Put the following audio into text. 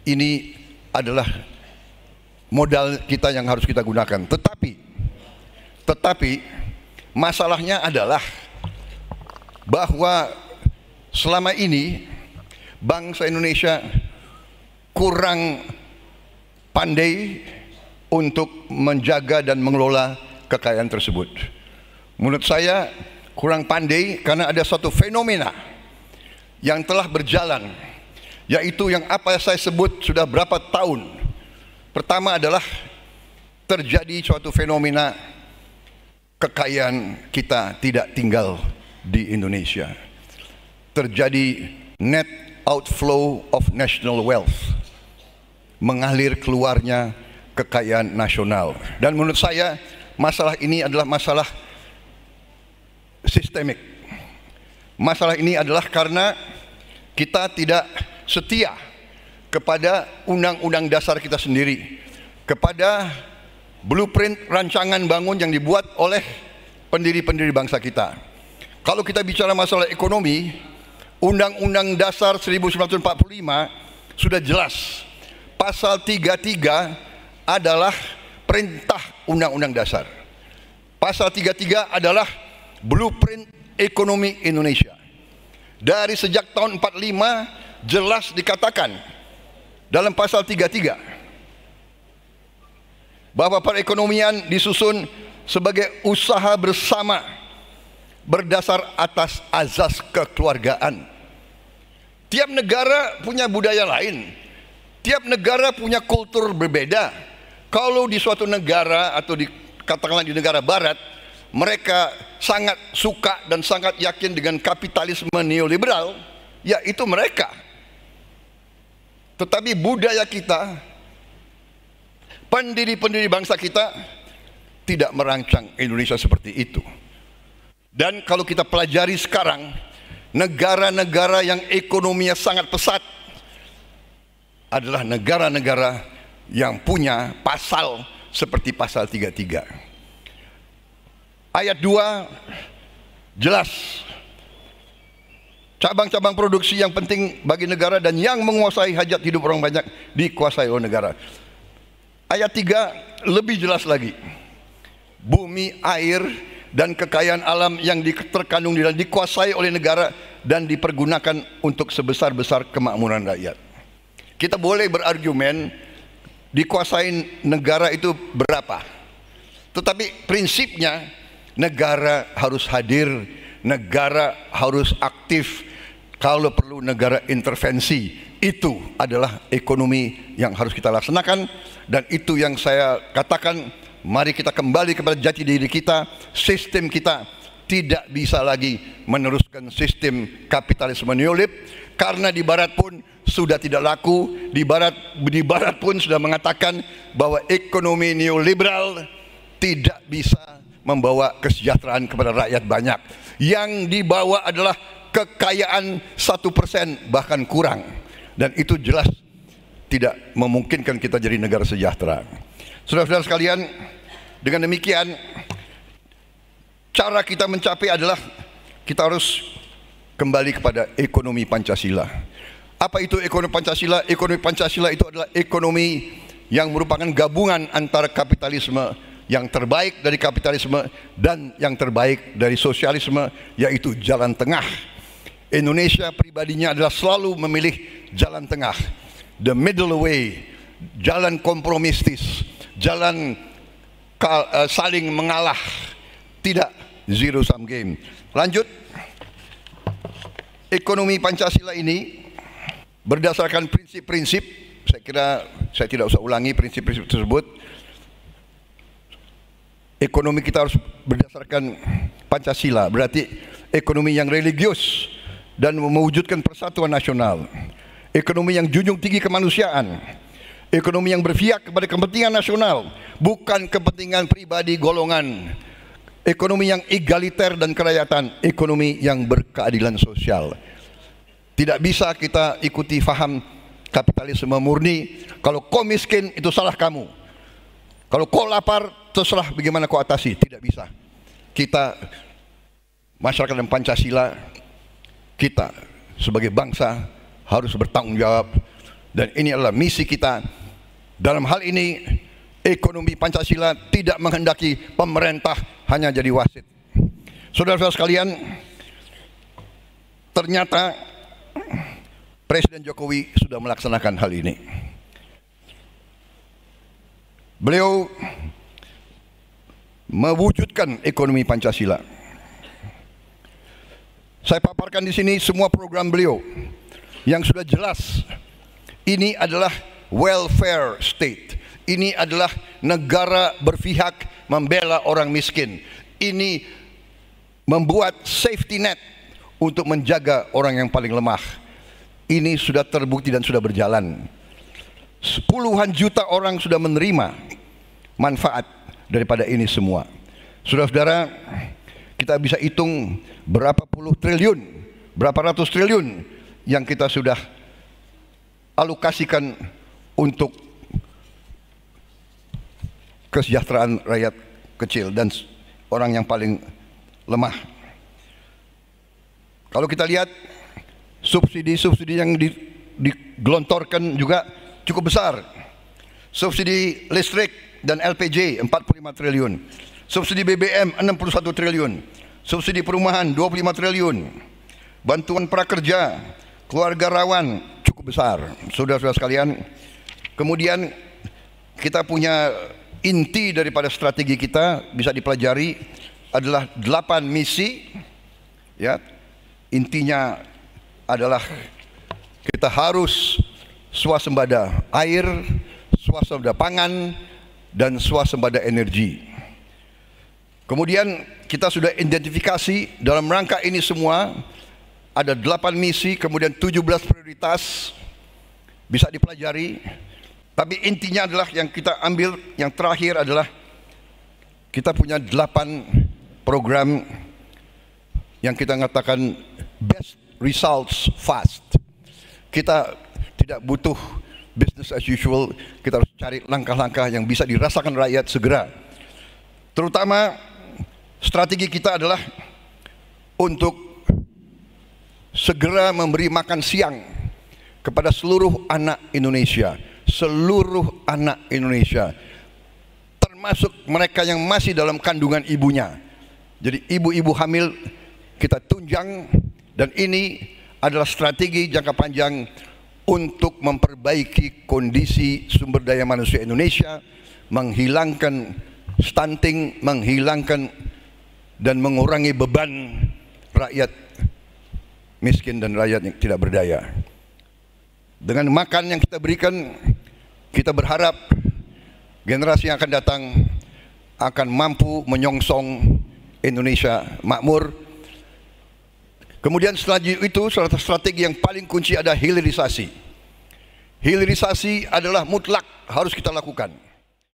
ini adalah modal kita yang harus kita gunakan. Tetapi masalahnya adalah bahwa selama ini bangsa Indonesia kurang pandai untuk menjaga dan mengelola kekayaan tersebut. Menurut saya kurang pandai karena ada suatu fenomena yang telah berjalan, yaitu yang apa saya sebut sudah berapa tahun. Pertama adalah terjadi suatu fenomena kekayaan kita tidak tinggal di Indonesia. Terjadi net outflow of national wealth, mengalir keluarnya kekayaan nasional. Dan menurut saya masalah ini adalah masalah sistemik. Masalah ini adalah karena kita tidak setia kepada undang-undang dasar kita sendiri, kepada blueprint rancangan bangun yang dibuat oleh pendiri-pendiri bangsa kita. Kalau kita bicara masalah ekonomi, Undang-Undang Dasar 1945 sudah jelas. Pasal 33 adalah perintah Undang-Undang Dasar. Pasal 33 adalah blueprint ekonomi Indonesia. Dari sejak tahun 45 jelas dikatakan dalam pasal 33 bahwa perekonomian disusun sebagai usaha bersama berdasar atas azas kekeluargaan. Tiap negara punya budaya lain, tiap negara punya kultur berbeda. Kalau di suatu negara atau katakanlah di negara barat, mereka sangat suka dan sangat yakin dengan kapitalisme neoliberal, ya itu mereka. Tetapi budaya kita, pendiri-pendiri bangsa kita tidak merancang Indonesia seperti itu. Dan kalau kita pelajari sekarang, negara-negara yang ekonominya sangat pesat adalah negara-negara yang punya pasal seperti pasal 33. Ayat 2 jelas, cabang-cabang produksi yang penting bagi negara dan yang menguasai hajat hidup orang banyak dikuasai oleh negara. Ayat 3 lebih jelas lagi, bumi, air, dan kekayaan alam yang terkandung di dalam dikuasai oleh negara dan dipergunakan untuk sebesar-besar kemakmuran rakyat. Kita boleh berargumen dikuasai negara itu berapa, tetapi prinsipnya negara harus hadir, negara harus aktif, kalau perlu negara intervensi. Itu adalah ekonomi yang harus kita laksanakan, dan itu yang saya katakan, mari kita kembali kepada jati diri kita. Sistem kita tidak bisa lagi meneruskan sistem kapitalisme neolib, karena di barat pun sudah tidak laku. Di barat pun sudah mengatakan bahwa ekonomi neoliberal tidak bisa membawa kesejahteraan kepada rakyat banyak. Yang dibawa adalah kekayaan 1% bahkan kurang, dan itu jelas tidak memungkinkan kita jadi negara sejahtera. Saudara-saudara sekalian, dengan demikian cara kita mencapai adalah kita harus kembali kepada ekonomi Pancasila. Apa itu ekonomi Pancasila? Ekonomi Pancasila itu adalah ekonomi yang merupakan gabungan antara kapitalisme yang terbaik dari kapitalisme dan yang terbaik dari sosialisme, yaitu jalan tengah. Indonesia pribadinya adalah selalu memilih jalan tengah, the middle way, jalan kompromistis, jalan saling mengalah, tidak zero sum game. Lanjut, ekonomi Pancasila ini berdasarkan prinsip-prinsip, saya kira saya tidak usah ulangi prinsip-prinsip tersebut. Ekonomi kita harus berdasarkan Pancasila, berarti ekonomi yang religius dan mewujudkan persatuan nasional, ekonomi yang junjung tinggi kemanusiaan, ekonomi yang berpihak kepada kepentingan nasional, bukan kepentingan pribadi golongan, ekonomi yang egaliter dan kerakyatan, ekonomi yang berkeadilan sosial. Tidak bisa kita ikuti faham kapitalisme murni, kalau kau miskin itu salah kamu, kalau kau lapar terserah bagaimana kau atasi. Tidak bisa. Kita masyarakat dan Pancasila, kita sebagai bangsa harus bertanggung jawab Dan ini adalah misi kita. Dalam hal ini, ekonomi Pancasila tidak menghendaki pemerintah hanya jadi wasit. Saudara-saudara sekalian, ternyata Presiden Jokowi sudah melaksanakan hal ini. Beliau mewujudkan ekonomi Pancasila. Saya paparkan di sini semua program beliau yang sudah jelas. Ini adalah welfare state. Ini adalah negara berpihak membela orang miskin. Ini membuat safety net untuk menjaga orang yang paling lemah. Ini sudah terbukti dan sudah berjalan. Puluhan juta orang sudah menerima manfaat daripada ini semua. Saudara-saudara, kita bisa hitung berapa puluh triliun, berapa ratus triliun yang kita sudah alokasikan untuk kesejahteraan rakyat kecil dan orang yang paling lemah. Kalau kita lihat subsidi-subsidi yang digelontorkan juga cukup besar. Subsidi listrik dan LPG 45 triliun. Subsidi BBM 61 triliun. Subsidi perumahan 25 triliun. Bantuan prakerja, keluarga rawan cukup besar. Saudara-saudara sekalian, kemudian kita punya inti daripada strategi kita bisa dipelajari adalah 8 misi. Ya, intinya adalah kita harus swasembada air, swasembada pangan, dan swasembada energi. Kemudian kita sudah identifikasi dalam rangka ini semua ada 8 misi, kemudian 17 prioritas bisa dipelajari. Tapi intinya adalah yang kita ambil yang terakhir adalah kita punya 8 program yang kita katakan best results fast. Kita tidak butuh business as usual, kita harus cari langkah-langkah yang bisa dirasakan rakyat segera. Terutama strategi kita adalah untuk segera memberi makan siang kepada seluruh anak Indonesia. Seluruh anak Indonesia, termasuk mereka yang masih dalam kandungan ibunya. Jadi ibu-ibu hamil kita tunjang, dan ini adalah strategi jangka panjang untuk memperbaiki kondisi sumber daya manusia Indonesia, menghilangkan stunting, menghilangkan dan mengurangi beban rakyat miskin dan rakyat yang tidak berdaya. Dengan makan yang kita berikan, kita berharap generasi yang akan datang akan mampu menyongsong Indonesia makmur. Kemudian setelah itu, strategi yang paling kunci ada hilirisasi. Hilirisasi adalah mutlak harus kita lakukan.